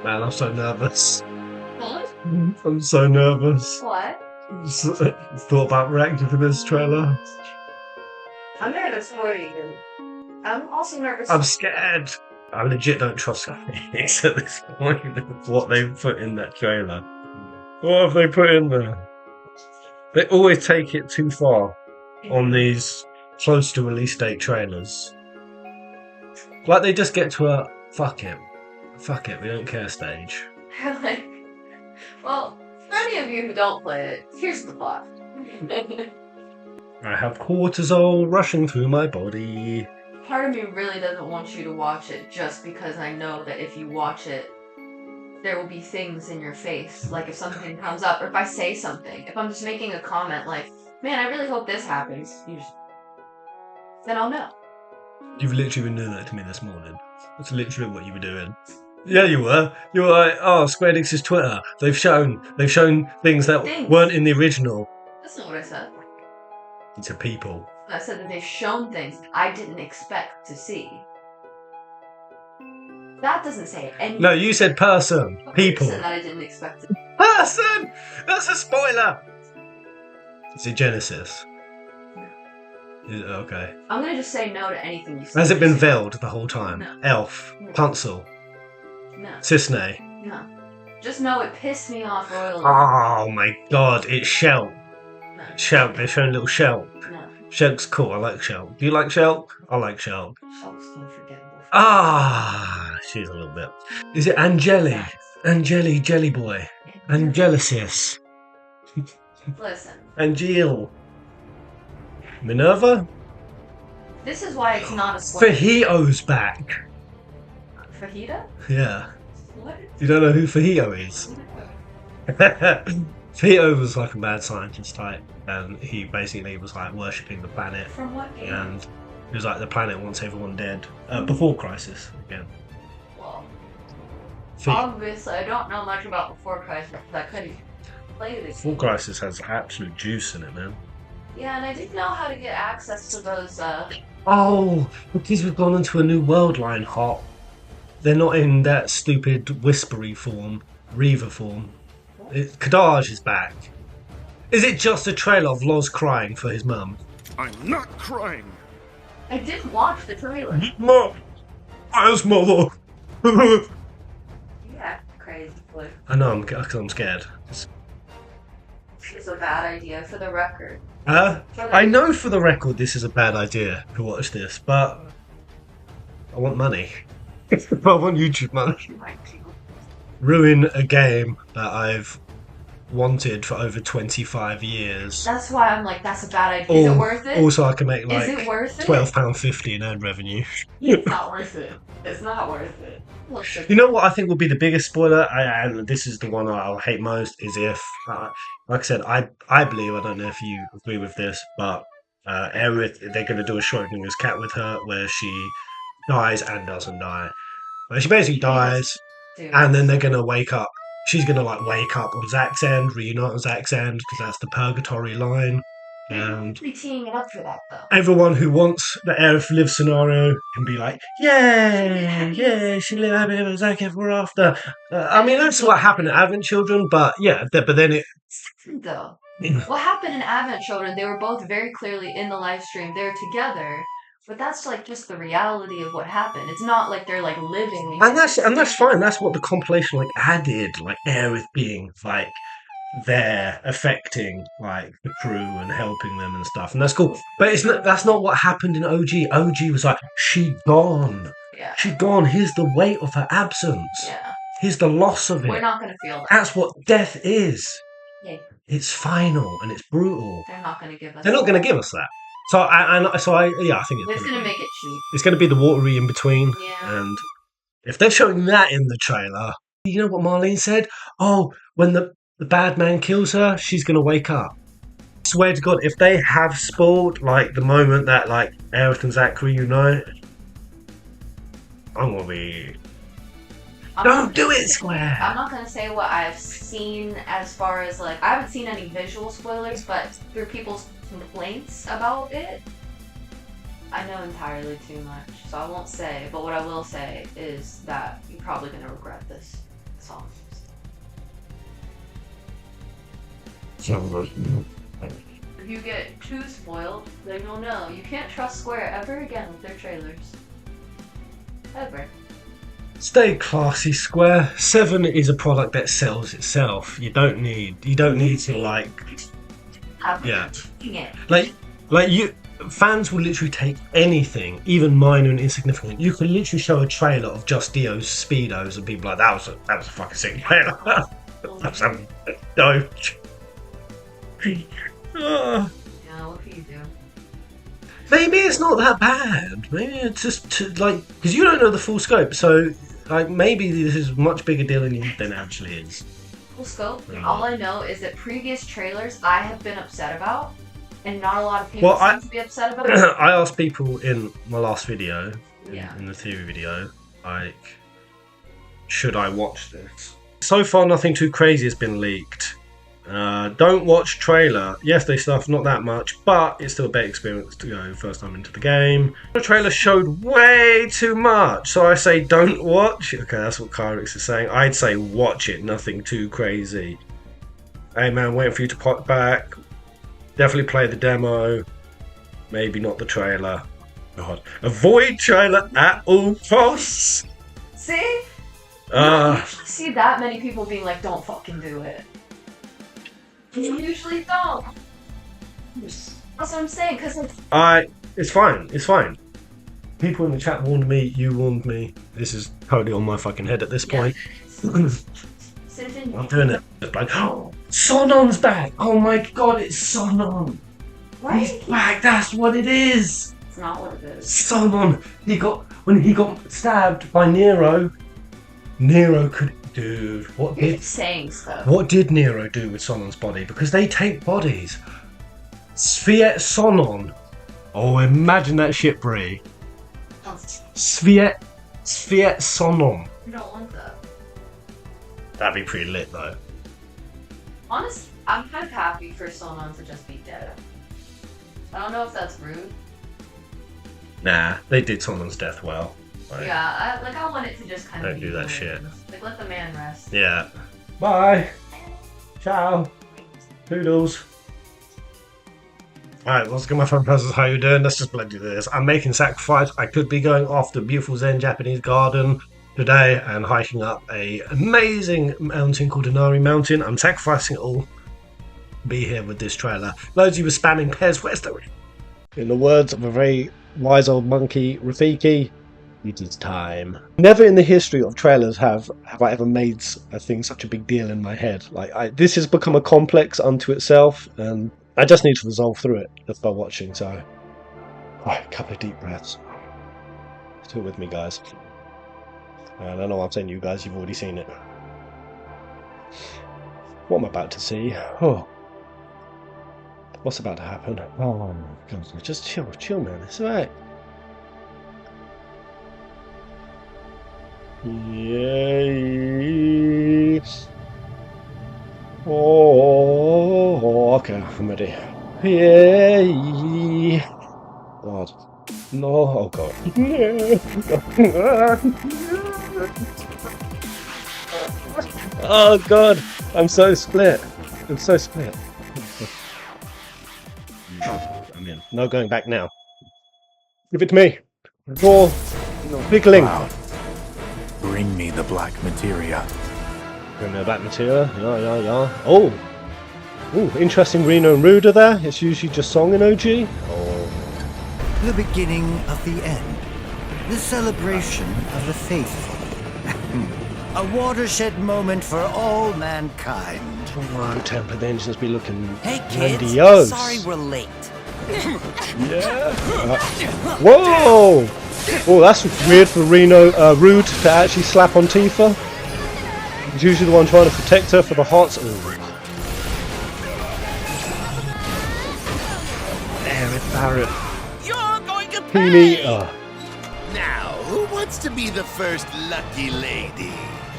Man, I'm so nervous. What? I'm so nervous. What? Thought about reacting to this trailer. I'm nervous for you. I'm also nervous. I'm scared. I legit don't trust Phoenix at this point. What they've put in that trailer. What have they put in there? They always take it too far on these close to release date trailers. Like they just get to a fuck it, we don't care stage. Like, well, for any of you who don't play it, here's the plot. I have cortisol rushing through my body. Part of me really doesn't want you to watch it just because I know that if you watch it, there will be things in your face. Like if something comes up, or if I say something, if I'm just making a comment like, man, I really hope this happens, then I'll know. You've literally been doing that to me this morning. That's literally what you were doing. Yeah, you were. You were like, oh, Square Enix's Twitter. They've shown things that weren't in the original. That's not what I said. To people. I said that they've shown things I didn't expect to see. That doesn't say anything. No, you said person. People. Person that I didn't expect to. Person! That's a spoiler! Is it Genesis? Okay. I'm gonna just say no to anything you say. Has it been veiled the whole time? No. Elf? No. Pencil? No. Cisne? No. Just know it pissed me off royally. Oh my god, it's Shell. No. Shell, they're showing little Shell. No. Shell's cool, I like Shell. Do you like Shell? I like Shell. Shell's unforgettable. Ah, she's a little bit. Is it Angeli? Angeli, Jelly Boy. Angelicis. Listen. Angel. Minerva? This is why it's not a spoiler. Fajito's back. Fajita? Yeah. What? You don't know who Fajito is? Fajito was like a mad scientist type, and he basically was like worshipping the planet. From what game? And it was like the planet wants everyone dead. Before Crisis, again. Well, obviously I don't know much about Before Crisis because I couldn't play this. Before Crisis has absolute juice in it, man. Yeah, and I didn't know how to get access to those, Oh, because we've gone into a new world line hot. They're not in that stupid whispery form, Reaver form. Kadaj is back. Is it just a trailer of Loz crying for his mum? I'm not crying. I did watch the trailer. Mum! Where's mother? Yeah, crazy. I know, because I'm scared. It's a bad idea for the record. I know for the record this is a bad idea to watch this, but I want money. I want YouTube money. Ruin a game that I've wanted for over 25 years. That's why I'm like, that's a bad idea. Is it worth it? Also, I can make like Is it worth it? £12.50 in ad revenue. It's not worth it. It's not worth it. You know what I think will be the biggest spoiler, and this is the one I'll hate most, is if, like I said, I believe, I don't know if you agree with this, but Aerith, they're going to do a Schrodinger's cat with her, where she dies and doesn't die. But she basically dies, and then they're going to wake up. She's going to like wake up on Zack's end, reunite on Zack's end, because that's the purgatory line. And really teeing it up for that, though. Everyone who wants the Aerith live scenario can be like, yay, she live happy ever Zack ever after. I mean, that's what happened to Advent Children, but yeah, but then it... Though. What happened in Advent Children, they were both very clearly in the live stream. They're together, but that's like just the reality of what happened. It's not like they're like living. And that's fine. That's what the compilation like added, like Aerith being like there affecting like the crew and helping them and stuff, and that's cool. But that's not what happened in OG. OG was like, she'd gone. Yeah. She'd gone. Here's the weight of her absence. Yeah. Here's the loss of it. We're not gonna feel that. That's what death is. Yeah. It's final and it's brutal. They're not gonna give us. They're not going to give us that. So I think it's gonna make it cheap. It's going to be the watery in between. Yeah. And if they're showing that in the trailer, you know what Marlene said? Oh, when the bad man kills her, she's going to wake up. I swear to God, if they have spoiled like the moment that like Aerith and Zack reunite, I'm going to be... Don't do it, Square! I'm not gonna say what I've seen as far as like, I haven't seen any visual spoilers, but through people's complaints about it, I know entirely too much, so I won't say, but what I will say is that you're probably gonna regret this. That's all. If you get too spoiled, then you'll know you can't trust Square ever again with their trailers. Ever. Stay classy, Square. 7 is a product that sells itself. You don't need to like, yeah, like you. Fans will literally take anything, even minor and insignificant. You can literally show a trailer of just Dio's speedos, and people are like, that was a fucking sick trailer. That's a dope. Yeah, what can you do? Maybe it's not that bad. Maybe it's just like, because you don't know the full scope, so like maybe this is a much bigger deal than it actually is. Full scope. All I know is that previous trailers I have been upset about, and not a lot of people seem to be upset about it. I asked people in my last video, Yeah. in the theory video, like, should I watch this? So far, nothing too crazy has been leaked. Don't watch trailer. Yes, they stuff not that much, but it's still a better experience to go first time into the game. The trailer showed way too much, so I say don't watch. Okay, that's what Kyrix is saying. I'd say watch it, nothing too crazy. Hey man, waiting for you to pop back. Definitely play the demo. Maybe not the trailer. God. Avoid trailer at all costs. See? You don't usually see that many people being like, don't fucking do it. You usually don't. That's what I'm saying, because it's fine. It's fine. People in the chat warned me. You warned me. This is totally on my fucking head at this point. I'm doing it. It's like, oh, Sonon's back. Oh my god, it's Sonon. Right? He's back. That's what it is. It's not what it is. Sonon. When he got stabbed by Nero. Nero could. Dude, what did saying stuff? What did Nero do with Sonon's body? Because they take bodies. Sviet Sonon. Oh, imagine that shit, Brie. Sviet Sonon. You don't want that. That'd be pretty lit, though. Honestly, I'm kind of happy for Sonon to just be dead. I don't know if that's rude. Nah, they did Sonon's death well. Like, yeah, I want it to just kind of don't do that shit. Like, let the man rest. Yeah. Bye. Ciao. Toodles. Alright, what's good, my friend Peasant? How you doing? Let's just bloody do this. I'm making sacrifice. I could be going off the beautiful Zen Japanese garden today and hiking up a amazing mountain called Inari Mountain. I'm sacrificing it all. Be here with this trailer. Loads of you were spamming Pez. Where's the... In the words of a very wise old monkey, Rafiki, it is time. Never in the history of trailers have I ever made a thing such a big deal in my head. Like this has become a complex unto itself, and I just need to resolve through it just by watching. So, right, a couple of deep breaths. Do it with me, guys. And I know I'm saying you guys, you've already seen it. What I'm about to see. Oh, what's about to happen? Oh, God, just chill, man. It's alright. Yes. Oh, okay, I'm ready. Yay. God. No, oh God. Oh God, I'm so split. I'm in. No going back now. Give it to me. Raw. Pickling. Wow. Bring me the black materia. Bring me the black materia. Yeah. Oh. Ooh, interesting Reno and Ruda there. It's usually just song in OG. Oh. The beginning of the end. The celebration of the faithful. A watershed moment for all mankind. Come on, Temple, the engines be looking Hey kids, grandiose. sorry we're late. Yeah. Whoa! Oh, that's weird for Reno Rude to actually slap on Tifa. He's usually the one trying to protect her for the hearts. Aerith Barrett. You're going to Peony. Now, who wants to be the first lucky lady?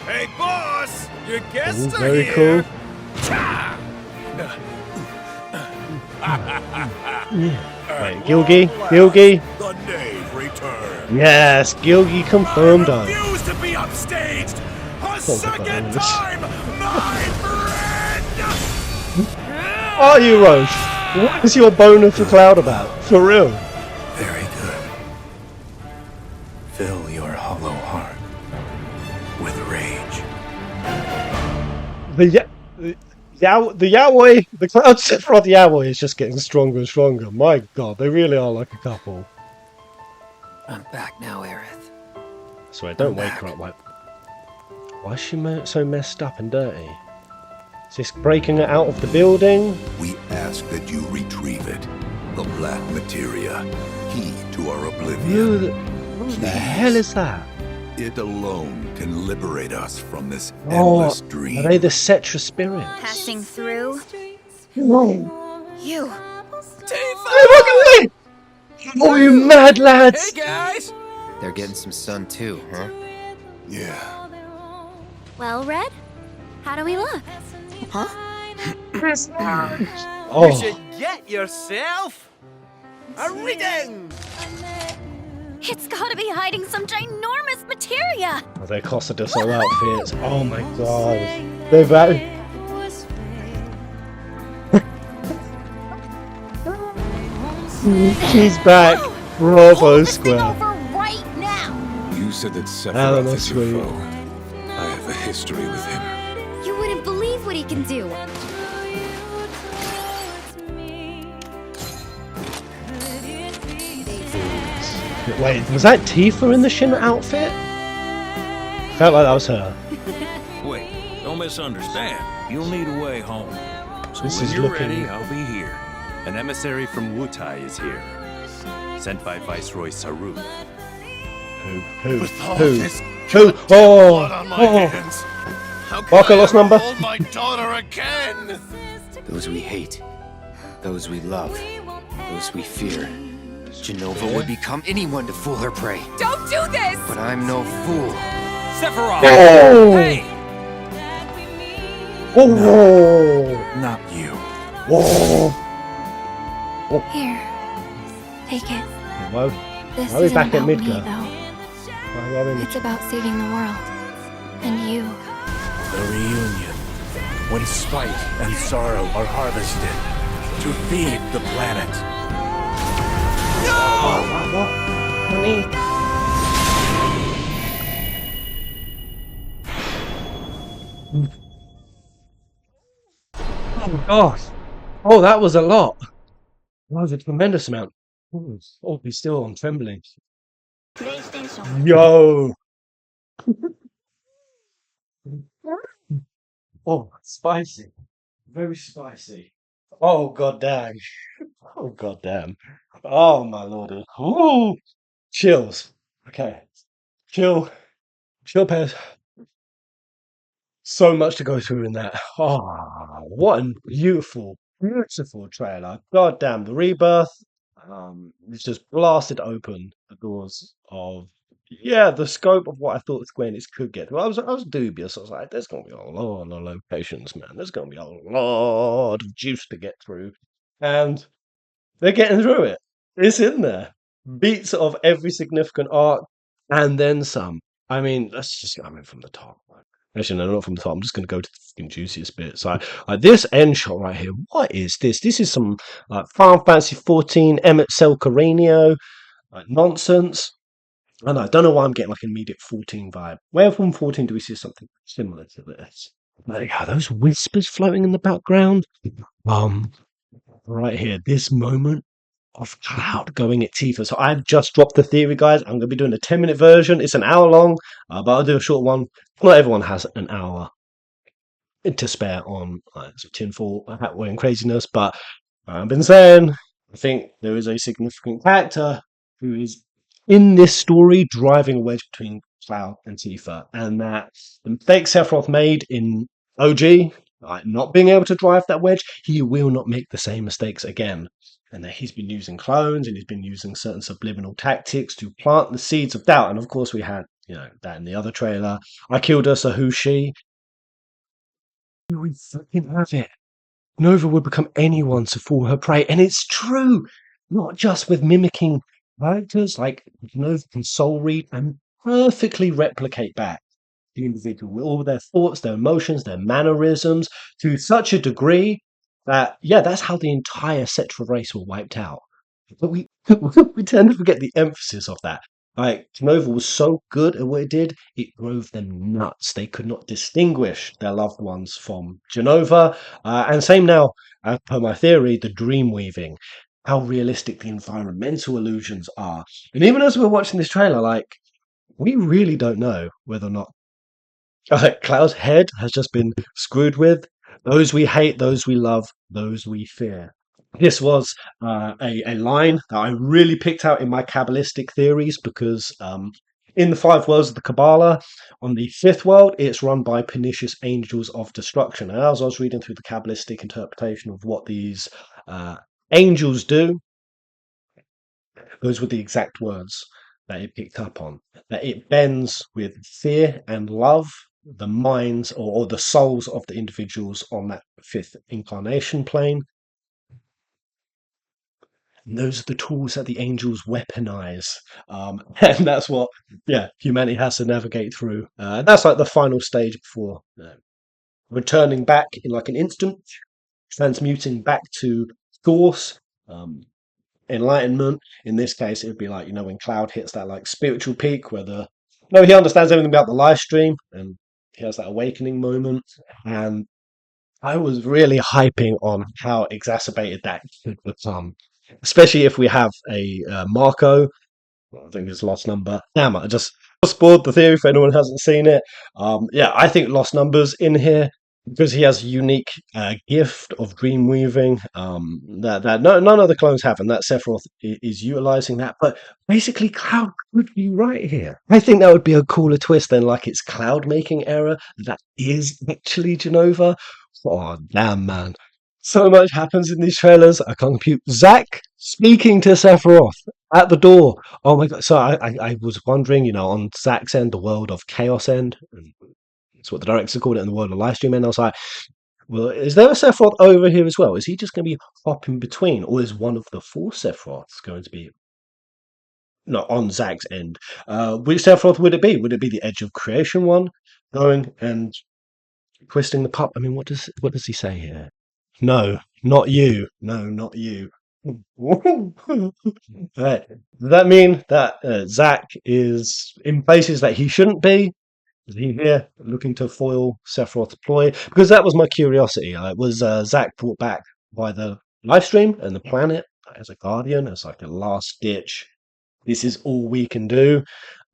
Hey, boss! Your guests are Very here! cool. Right, Gilgi. The knave returned. Yes, Gilgi confirmed. I refuse to be upstaged! A second time, my friend! Are you, Roche? What is your boner for Cloud about? For real? Very good. Fill your hollow heart with rage. The Yaoi, the Cloud Sephiroth Yaoi is just getting stronger and stronger. My god, they really are like a couple. I'm back now, Aerith. So don't wake her up like... Why is she so messed up and dirty? Is this breaking her out of the building? We ask that you retrieve it. The black materia, key to our oblivion. Who the hell is that? It alone can liberate us from this Oh, endless dream. are they the Cetra spirits? Passing through. No. You. Hey, look at me! Oh, you mad lads! Hey guys! They're getting some sun too, huh? Yeah. Well, Red? How do we look? Huh? Oh, You should get yourself a reading! It's gotta be hiding some ginormous materia! oh, they costed us all outfits. Oh my god. They've had... She's back. Bravo Pull this thing Square. over right now! You said that Alan, Sephiroth that's is your sweet. foe. I have a history with him. You wouldn't believe what he can do! Wait, was that Tifa in the Shin outfit? Felt like that was her. Wait, don't misunderstand. You'll need a way home. So This when is you're looking- ready, I'll be here. An emissary from Wutai is here, sent by Viceroy Saru. Who? With all Who? this Who? blood Oh! on my Oh! hands, how can Barker I lost ever number. hold my daughter again? Those we hate, those we love, those we fear. Genova would become anyone to fool her prey. Don't do this! But I'm no fool. Sephiroth! Oh! Hey! Oh! Not you. Oh! Here. Take it. Why, This Why are we isn't back at about me, Midgar? though. why are we... It's about saving the world. And you. The reunion. When spite and sorrow are harvested to feed the planet. Oh gosh. Oh, that was a lot. That was a tremendous amount. Oh, be still, I'm trembling. Yo! Oh, spicy. Very spicy. Oh, god dang. Oh, god damn. Oh, my lord. Ooh! Chills. Okay. Chill. Chill, Pez. So much to go through in that. Oh, what a beautiful, beautiful trailer. God damn, the Rebirth. It's just blasted open the doors of the scope of what I thought Square Enix could get. Well, I was dubious. I was like, there's gonna be a lot of locations, man. There's gonna be a lot of juice to get through. And they're getting through it. It's in there. Beats of every significant arc and then some. I mean, let's just I mean from the top. Actually, no, not from the top. I'm just going to go to the fucking juiciest bit. So, this end shot right here. What is this? This is some Final Fantasy 14 Emmett Cell nonsense. And I don't know why I'm getting like an immediate 14 vibe. Where from 14 do we see something similar to this? Like, are those whispers floating in the background? Right here, this moment of Cloud going at Tifa. So I've just dropped the theory, guys. I'm going to be doing a 10-minute version. It's an hour long, but I'll do a short one. Not everyone has an hour to spare on tinfoil hat wearing craziness, but I've been saying, I think there is a significant character who is in this story driving a wedge between Cloud and Tifa, and that the mistake Sephiroth made in OG, not being able to drive that wedge, he will not make the same mistakes again. And that he's been using clones and he's been using certain subliminal tactics to plant the seeds of doubt. And of course, we had that in the other trailer. I killed her, so who's she? We fucking have it. Nova would become anyone to fall her prey, and it's true. Not just with mimicking characters, like Nova can soul read and perfectly replicate back the individual with all their thoughts, their emotions, their mannerisms to such a degree that, yeah, that's how the entire Sephiroth race were wiped out. But we we tend to forget the emphasis of that. Like Genova was so good at what it did, it drove them nuts. They could not distinguish their loved ones from Genova. And same now, as per my theory, the dream weaving, how realistic the environmental illusions are. And even as we're watching this trailer, like we really don't know whether or not Cloud's head has just been screwed with. Those we hate, those we love, those we fear. This was a line that I really picked out in my Kabbalistic theories because in the 5 worlds of the Kabbalah, on the 5th world, it's run by pernicious angels of destruction. And as I was reading through the Kabbalistic interpretation of what these angels do, those were the exact words that it picked up on. That it bends with fear and love the minds or the souls of the individuals on that 5th incarnation plane. And those are the tools that the angels weaponize. And that's what, yeah, humanity has to navigate through. That's like the final stage before returning back in like an instant, transmuting back to source, enlightenment. In this case, it would be like, when Cloud hits that like spiritual peak where he understands everything about the live stream and he has that awakening moment. And I was really hyping on how exacerbated that could become, especially if we have a Marco. I think it's Lost Number. Damn it, I just spoiled the theory for anyone who hasn't seen it. Yeah, I think Lost Number's in here because he has a unique gift of dream weaving that none of the clones have, and that Sephiroth is utilizing that. But basically, Cloud could be right here. I think that would be a cooler twist than like it's Cloud making error. That is actually Genova. Oh, damn, man. So much happens in these trailers. I can't compute. Zack speaking to Sephiroth at the door. Oh my god. So I was wondering, on Zack's end, the world of Chaos end. That's what the director called it in the world of Livestream end. I was like, well, is there a Sephiroth over here as well? Is he just going to be hopping between? Or is one of the 4 Sephiroths going to be on Zack's end? Which Sephiroth would it be? Would it be the Edge of Creation one? Going and twisting the pup? I mean, what does he say here? No, not you. No, not you. Right. Does that mean that Zack is in places that he shouldn't be? Is he here looking to foil Sephiroth's ploy? Because that was my curiosity. Was Zack brought back by the live stream and the planet as a guardian, as like a last ditch? This is all we can do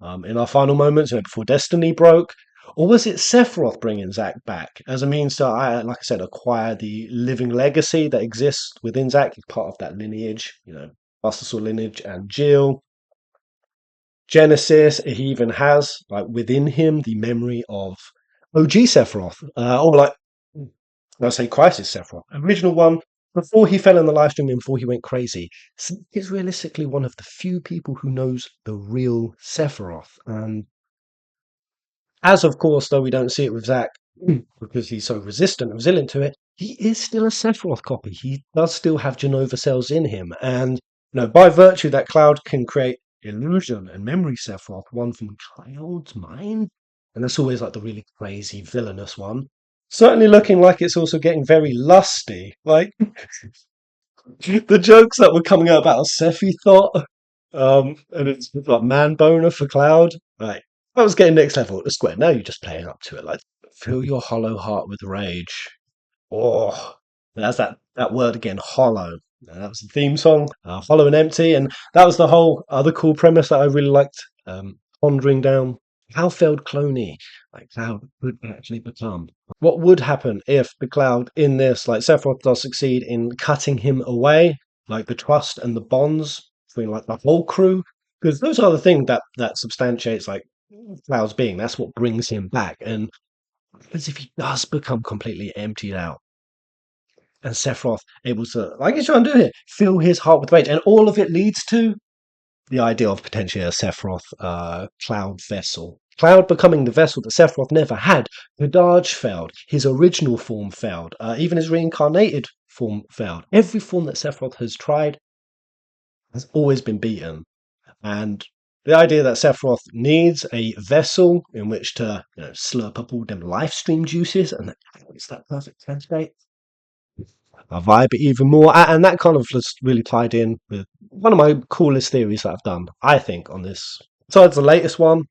in our final moments before Destiny broke. Or was it Sephiroth bringing Zack back as a means to, like I said, acquire the living legacy that exists within Zack? He's part of that lineage, Master Sword lineage and Jill. Genesis, he even has, like, within him the memory of OG Sephiroth. Or like, let's say Crisis Sephiroth. Original one, before he fell in the live stream and before he went crazy. He's realistically one of the few people who knows the real Sephiroth. And as of course, though we don't see it with Zack because he's so resistant and resilient to it, he is still a Sephiroth copy. He does still have Genova cells in him. And by virtue that Cloud can create illusion and memory Sephiroth, one from Cloud's mind, and that's always like the really crazy villainous one. Certainly looking like it's also getting very lusty. Like the jokes that were coming out about a Sephi thought, and it's like man boner for Cloud. Right. I was getting next level at the square. Now you're just playing up to it. Like, fill your hollow heart with rage. Oh, that's that word again, hollow. That was the theme song, Hollow and Empty. And that was the whole other cool premise that I really liked, pondering down. How failed Cloney, like Cloud, could actually become. What would happen if the Cloud in this, like Sephiroth does succeed in cutting him away, like the trust and the bonds between like the whole crew? Because those are the things that substantiates like Cloud's being. That's what brings him back. And as if he does become completely emptied out, and Sephiroth able to, like he's trying to do here, fill his heart with rage, and all of it leads to the idea of potentially a Sephiroth Cloud vessel. Cloud becoming the vessel that Sephiroth never had. Kadaj failed. His original form failed. Even his reincarnated form failed. Every form that Sephiroth has tried has always been beaten. And The idea that Sephiroth needs a vessel in which to slurp up all them life stream juices, and it's that perfect candidate. I vibe it even more, and that kind of just really tied in with one of my coolest theories that I've done, I think, on this. Besides the latest one,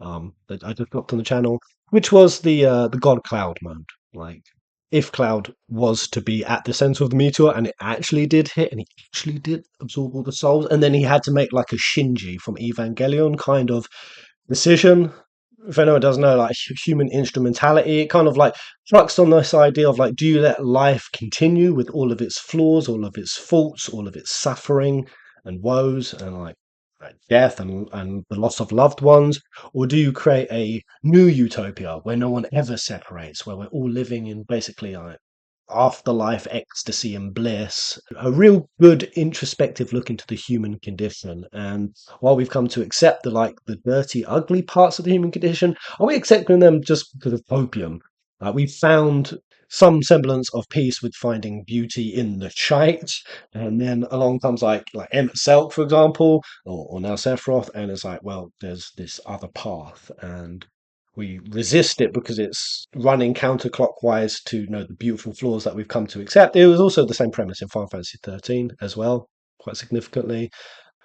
that I just dropped on the channel, which was the God Cloud mode. Like, if Cloud was to be at the center of the meteor, and it actually did hit, and he actually did absorb all the souls, and then he had to make like a Shinji from Evangelion kind of decision. If anyone doesn't know, like human instrumentality, it kind of like trucks on this idea of like, do you let life continue with all of its flaws, all of its faults, all of its suffering and woes, and like death and the loss of loved ones, or do you create a new utopia where no one ever separates, where we're all living in basically like afterlife ecstasy and bliss, a real good introspective look into the human condition. And while we've come to accept the dirty ugly parts of the human condition, are we accepting them just because of opium? We've found some semblance of peace with finding beauty in the shite, and then along comes like Emmett Selk, for example, or now Sephiroth, and it's like, well, there's this other path, and we resist it because it's running counterclockwise to the beautiful flaws that we've come to accept. It was also the same premise in Final Fantasy 13 as well, quite significantly.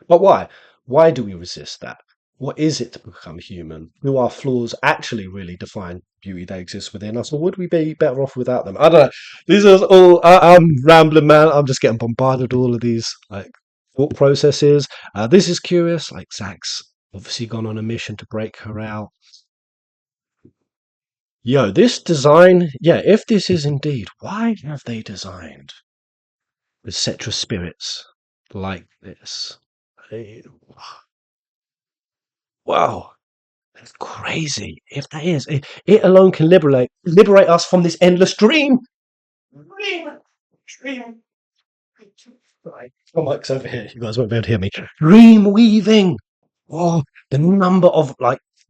But why? Why do we resist that? What is it to become human? Do our flaws actually really define beauty that exists within us, or would we be better off without them? I don't know. These are all. I'm rambling, man. I'm just getting bombarded with all of these thought processes. This is curious. Like Zack's obviously gone on a mission to break her out. Yo, this design, if this is indeed, why have they designed the Cetra spirits like this? Wow, that's crazy. If that is, it alone can liberate us from this endless dream. Dream. Right, my mic's over here. You guys won't be able to hear me. Dream weaving. Oh, the number of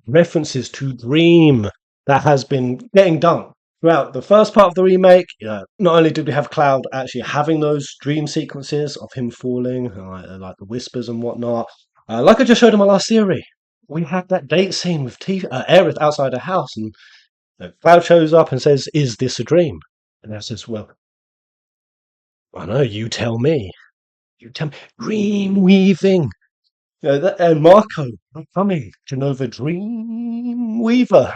references to dream that has been getting done throughout the first part of the remake. Not only did we have Cloud actually having those dream sequences of him falling, like the whispers and whatnot, like I just showed in my last theory, we had that date scene with Aerith outside her house, and Cloud shows up and says, "Is this a dream?" And I says, "Well, I know. You tell me. You tell me." Dream weaving. And Marco coming, Genova Dream Weaver.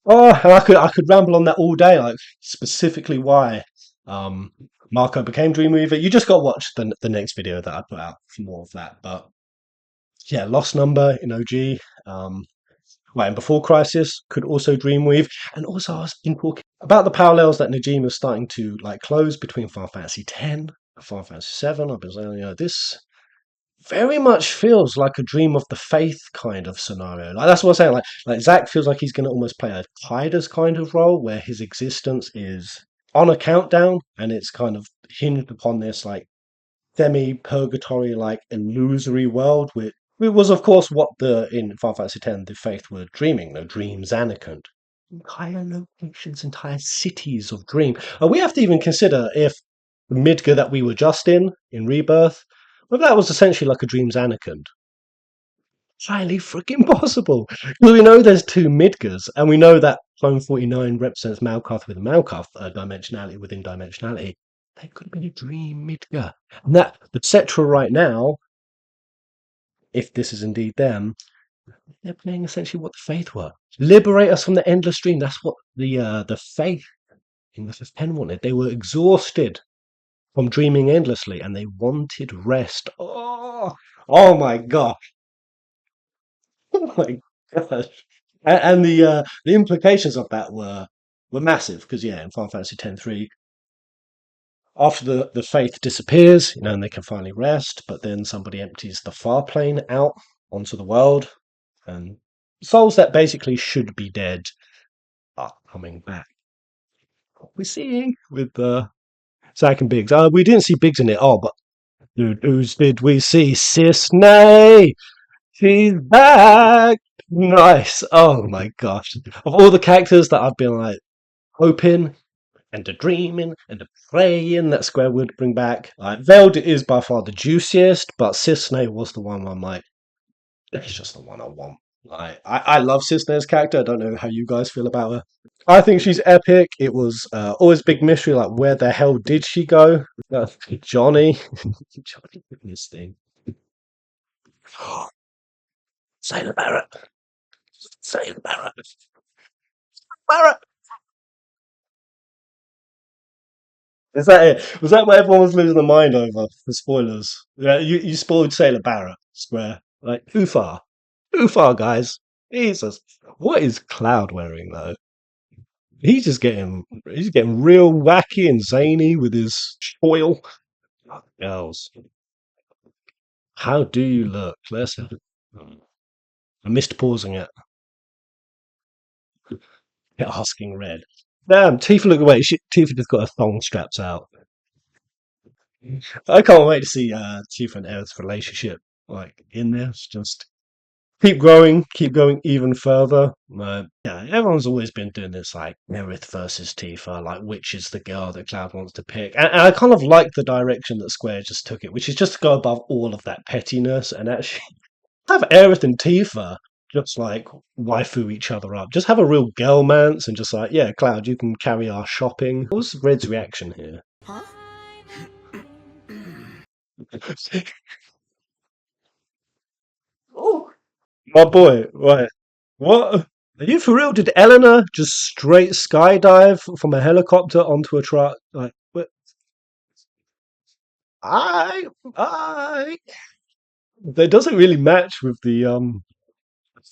Oh, and I could ramble on that all day, like specifically why Marco became Dreamweaver. You just got to watch the next video that I put out for more of that. But yeah, Lost Number in OG, and Before Crisis could also Dreamweave. And also I was talking about the parallels that Najima is starting to close between Final Fantasy X and Final Fantasy VII. I've been saying, this very much feels like a Dream of the Faith kind of scenario. That's what I'm saying. Like Zack feels like he's going to almost play a Kaida's kind of role, where his existence is on a countdown, and it's kind of hinged upon this semi-purgatory, illusory world, which it was, of course, what in Final Fantasy X the Faith were dreaming. No, Dream Zanarkand. Entire locations, entire cities of dream. We have to even consider if the Midgar that we were just in Rebirth, well, that was essentially like a Dream Zanarkand. Highly freaking possible. Well, we know there's two Midgars, and we know that Clone 49 represents Malkuth with Malkuth dimensionality within dimensionality. They could have been a Dream Midgar. And that the Cetra right now, if this is indeed them, they're playing essentially what the Faith were. Liberate us from the endless dream. That's what the Faith in the Fifth Pen wanted. They were exhausted from dreaming endlessly, and they wanted rest. Oh my gosh. Oh my gosh. And the implications of that were massive, because in Final Fantasy X-3, after the Faith disappears, and they can finally rest, but then somebody empties the far plane out onto the world, and souls that basically should be dead are coming back. What we're seeing with Zack and Biggs. We didn't see Biggs in it. But who's did we see? Cisne! She's back! Nice. Oh my gosh. Of all the characters that I've been hoping and dreaming and praying that Square would bring back, Veiled is by far the juiciest, but Cisne was the one where I'm It's just the one I want. I love Cisne's character. I don't know how you guys feel about her. I think she's epic. It was always a big mystery, like where the hell did she go? Johnny, Johnny, this thing. Sailor Barrett, Sailor Barrett, Barrett. Is that it? Was that what everyone was losing their mind over? For spoilers, yeah, you spoiled Sailor Barrett. Swear, like too far, guys. Jesus, what is Cloud wearing though? He's getting real wacky and zany with his foil. Girls, how do you look? Listen, I missed pausing it. Asking red. Damn, Tifa look away. Tifa just got her thong straps out. I can't wait to see Tifa and Aerith's relationship like in this. Just keep going even further. Yeah, everyone's always been doing this like Aerith versus Tifa, like which is the girl that Cloud wants to pick. And I kind of like the direction that Square just took it, which is just to go above all of that pettiness and actually have Aerith and Tifa just like waifu each other up. Just have a real girlmance and just like, yeah, Cloud, you can carry our shopping. What was Red's reaction here? Huh? Oh, my boy, right. What? Are you for real? Did Eleanor just straight skydive from a helicopter onto a truck? Like, what? I. That doesn't really match with the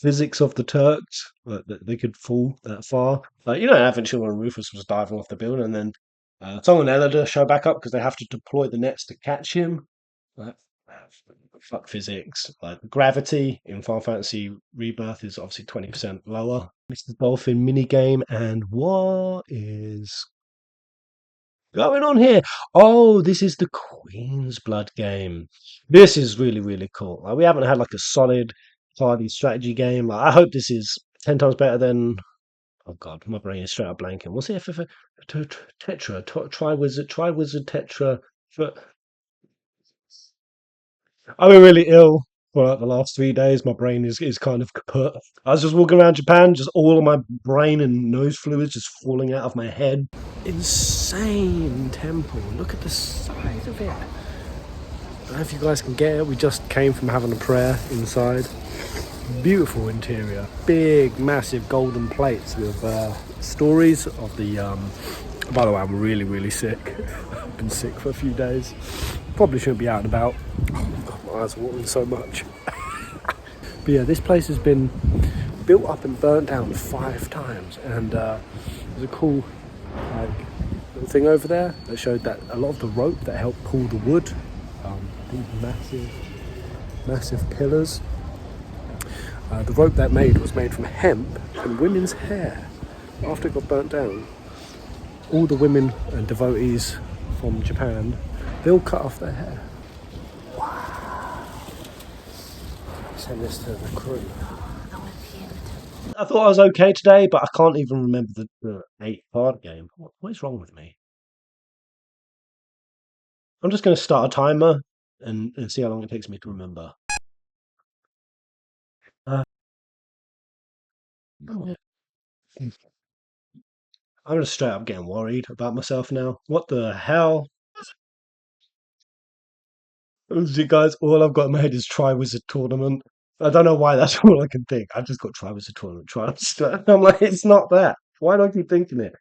physics of the Turks, that they could fall that far. Like, you know, Aventure when Rufus was diving off the building, and then Tom and Elida show back up because they have to deploy the nets to catch him. Like, fuck physics. Like gravity in Final Fantasy Rebirth is obviously 20% lower. Mr. Dolphin minigame, and what is going on here? Oh, this is the Queen's Blood game. This is really, really cool. Like, we haven't had like a solid party strategy game. Like, I hope this is 10 times better than. Oh god, my brain is straight up blanking. What's it? Tetra, Tri-Wizard Tetra. I've been really ill for like the last 3 days. My brain is kind of kaput. I was just walking around Japan, just all of my brain and nose fluids just falling out of my head. Insane temple. Look at the size of it. I don't know if you guys can get it. We just came from having a prayer inside. Beautiful interior. Big, massive golden plates with stories of the... By the way, I'm really, really sick. I've been sick for a few days. Probably shouldn't be out and about. Oh god, my eyes are watering so much. But yeah, this place has been built up and burnt down 5 times. And there's a cool little thing over there that showed that a lot of the rope that helped pull the wood, these massive pillars, the rope that was made from hemp and women's hair. After it got burnt down, all the women and devotees from Japan, they all cut off their hair. Wow. Send this to the crew. I thought I was okay today, but I can't even remember the 8-card game. What is wrong with me? I'm just going to start a timer and see how long it takes me to remember. I'm just straight up getting worried about myself now. What the hell? Honestly, guys, all I've got in my head is Tri-Wizard Tournament. I don't know why that's all I can think. I've just got Tri-Wizard Tournament. I'm like, it's not that. Why do I keep thinking it?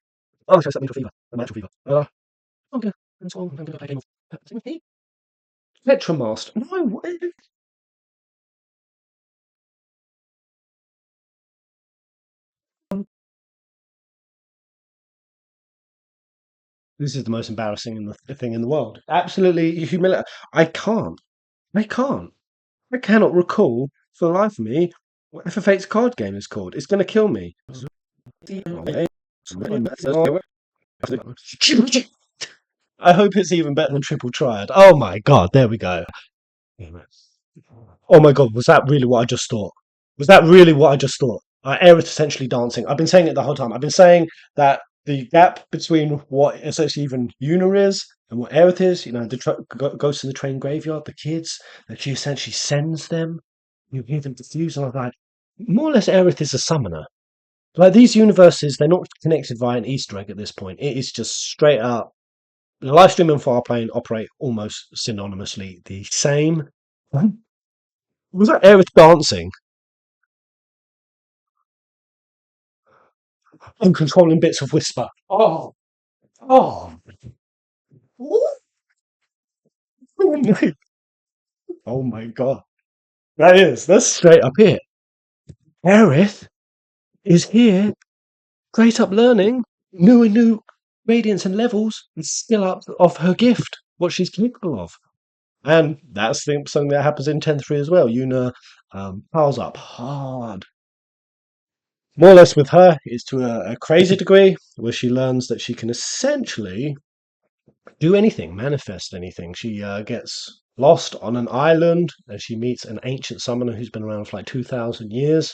Oh, it's Mental Fever. Mental Fever. Okay. That's all. I'm going to play a game of Petramaster. No, what? This is the most embarrassing thing in the world. Absolutely humiliating. I can't. I cannot recall for the life of me what FF8's card game is called. It's going to kill me. I hope it's even better than Triple Triad. Oh my god, there we go. Oh my god, was that really what I just thought? Was that really what I just thought? Aerith essentially dancing. I've been saying it the whole time. I've been saying that the gap between what essentially even Yuna is and what Aerith is, you know, goes to the train graveyard, the kids, that she essentially sends them. You hear them diffuse, and I'm like, more or less, Aerith is a summoner. Like, these universes, they're not connected via an Easter egg at this point. It is just straight up. The live stream and Farplane operate almost synonymously the same. Was that Aerith dancing? I'm controlling bits of Whisper. Oh, oh, oh my god. That's straight up it. Aerith is here, great up learning, new and new radiance and levels, and skill up of her gift, what she's capable of. And that's something that happens in 10.3 as well. Yuna piles up hard. More or less with her, it's to a crazy degree, where she learns that she can essentially do anything, manifest anything. She gets lost on an island, and she meets an ancient summoner who's been around for like 2,000 years.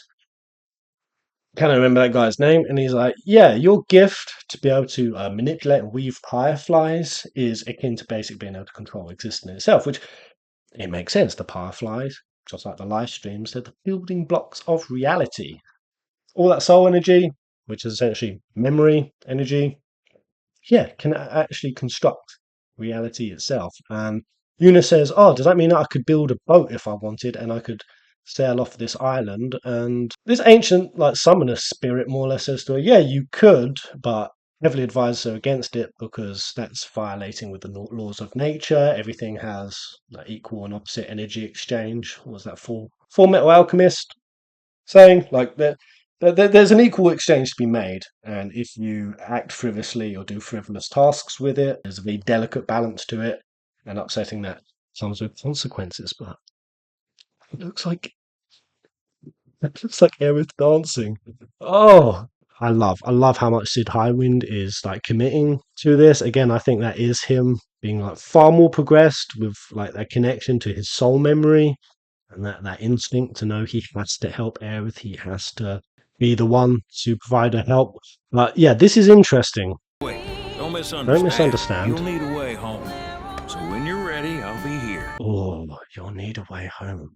Can't remember that guy's name, and he's like, yeah, your gift to be able to manipulate and weave fireflies is akin to basically being able to control existence itself, which it makes sense. The fireflies, just like the live streams, they're the building blocks of reality. All that soul energy, which is essentially memory energy, yeah, can actually construct reality itself. And Yuna says, oh, does that mean that I could build a boat if I wanted, and I could sail off this island? And this ancient like summoner spirit more or less says to her, yeah, you could, but heavily advises her against it because that's violating with the laws of nature. Everything has like equal and opposite energy exchange. What was that for? Full Metal Alchemist saying like that there's an equal exchange to be made, and if you act frivolously or do frivolous tasks with it, there's a very delicate balance to it, and upsetting that comes with consequences. But it looks like Aerith dancing. Oh, I love how much Sid Highwind is like committing to this. Again, I think that is him being like far more progressed with like that connection to his soul memory and that instinct to know he has to help Aerith. He has to be the one to provide her help. But yeah, this is interesting. Wait, don't Don't misunderstand. You'll need a way home. So when you're ready, I'll be here. Oh, you'll need a way home.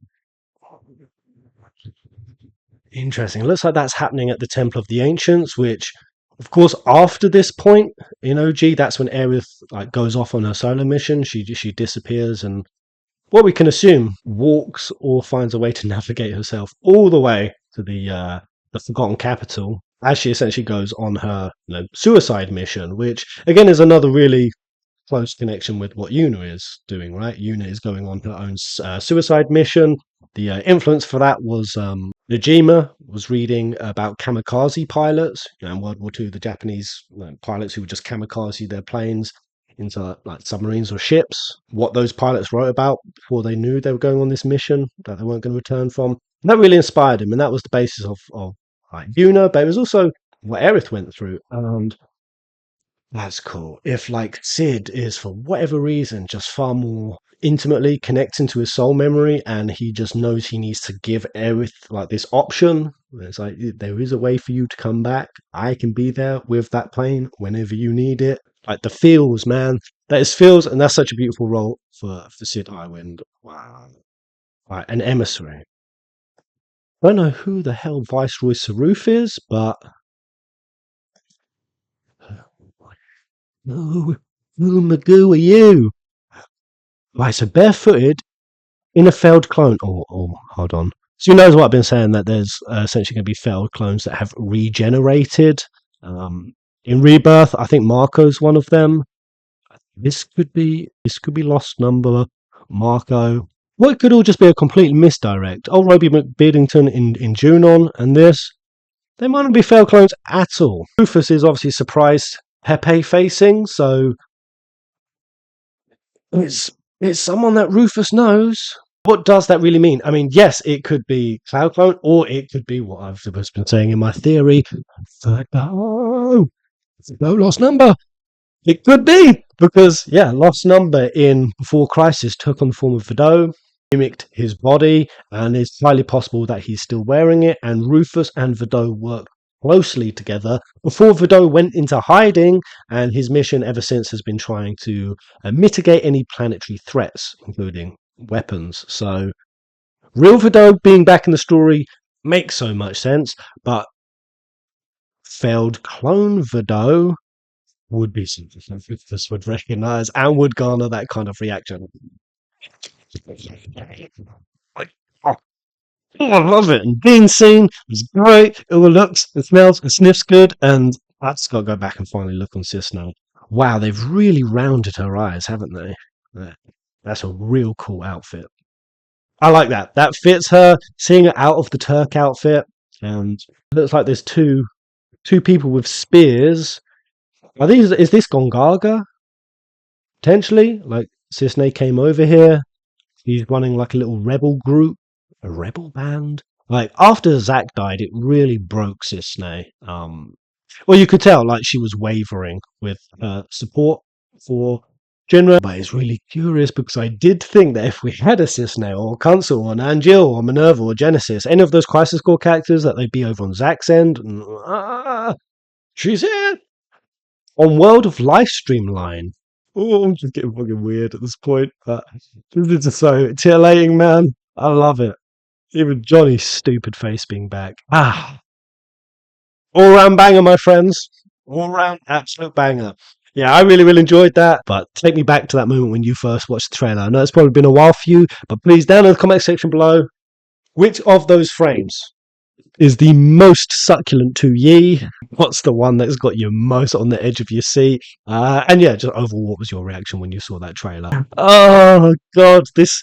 Interesting. It looks like that's happening at the Temple of the Ancients, which, of course, after this point in OG, that's when Aerith like goes off on her solo mission. She disappears and, what we can assume, walks or finds a way to navigate herself all the way to the Forgotten Capital, as she essentially goes on her suicide mission, which again is another really close connection with what Yuna is doing, right? Yuna is going on her own suicide mission. The influence for that was Najima was reading about kamikaze pilots. In World War II, the Japanese pilots who would just kamikaze their planes into like submarines or ships. What those pilots wrote about before they knew they were going on this mission that they weren't going to return from. And that really inspired him, and that was the basis of like Yuna, but it was also what Aerith went through. And that's cool. If like Sid is for whatever reason just far more intimately connecting to his soul memory, and he just knows he needs to give Aerith like this option. It's like, there is a way for you to come back. I can be there with that plane whenever you need it. Like the feels, man. That is feels, and that's such a beautiful role for Sid Highwind. Wow. Right, an emissary. I don't know who the hell Viceroy Saruf is, but who Magoo are you? Right, so barefooted in a failed clone. Oh, hold on. So you know what I've been saying, that there's essentially going to be failed clones that have regenerated. In Rebirth, I think Marco's one of them. This could be Lost Number, Marco. Well, it could all just be a complete misdirect. Old Roby McBeardington in Junon, and this. They might not be failed clones at all. Rufus is obviously surprised Pepe facing, so it's someone that Rufus knows. What does that really mean? I mean, yes, it could be Cloud Clone, or it could be what I've been saying in my theory. No, Lost Number. It could be, because, yeah, Lost Number in Before Crisis took on the form of Vidot, mimicked his body, and it's highly possible that he's still wearing it, and Rufus and Vidot worked closely together before Vidot went into hiding, and his mission ever since has been trying to mitigate any planetary threats, including weapons. So Real Vidal being back in the story makes so much sense, but failed clone Vidal would be something that this would recognize and would garner that kind of reaction. Like, oh, I love it. And being seen was great. It all looks, it smells, it sniffs good. And I just got to go back and finally look on Sis now. Wow, they've really rounded her eyes, haven't they? That's a real cool outfit. I like that. That fits her. Seeing her out of the Turk outfit, and it looks like there's two people with spears. Are these? Is this Gongaga? Potentially, like Cisne came over here. He's running like a little rebel group, a rebel band. Like after Zack died, it really broke Cisne. Well, you could tell like she was wavering with support for Jinra. But it's really curious because I did think that if we had a Cisne or Council or Angel or Minerva or Genesis, any of those Crisis Core characters, that they'd be over on Zack's end. She's here on World of Livestream line. Oh, I'm just getting fucking weird at this point. But this is just so titillating, man. I love it. Even Johnny's stupid face being back. All round banger, my friends. All round absolute banger. Yeah, I really, really enjoyed that. But take me back to that moment when you first watched the trailer. I know it's probably been a while for you, but please, down in the comment section below, which of those frames is the most succulent to ye? What's the one that's got you most on the edge of your seat? And yeah, just overall, what was your reaction when you saw that trailer? Oh god, this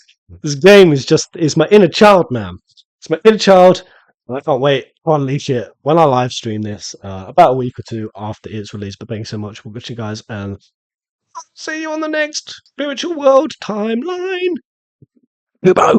game is my inner child, man. It's my inner child. I can't wait to unleash it when I live stream this about a week or two after it's released. But thanks so much for watching, guys, and see you on the next Spiritual World timeline. Goodbye.